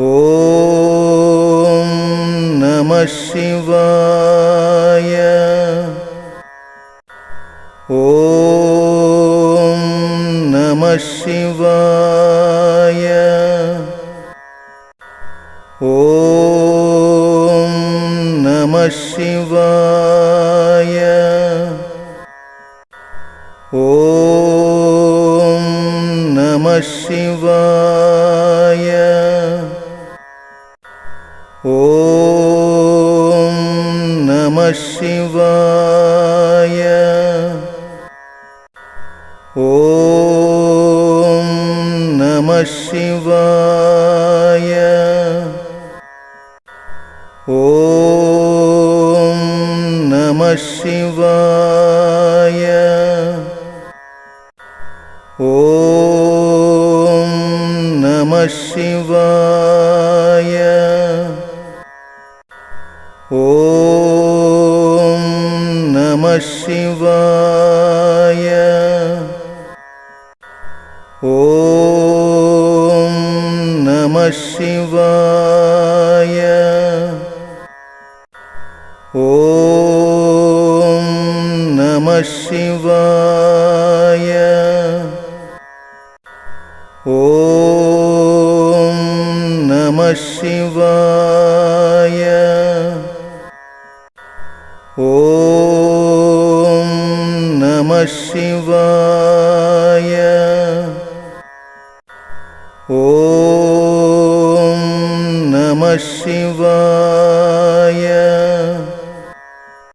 ఓం నమః శివాయ. ఓం నమః శివాయ. ఓం నమః శివాయ. ఓం నమః శివాయ. ఓం నమః శివాయ. ఓం నమః శివాయ. ఓం నమః శివాయ. ఓం నమః శివాయ. ఓం నమః శివాయ. ఓం నమః శివాయ. ఓం నమః శివాయ. ఓం నమః శివాయ. ఓం నమః శివాయ.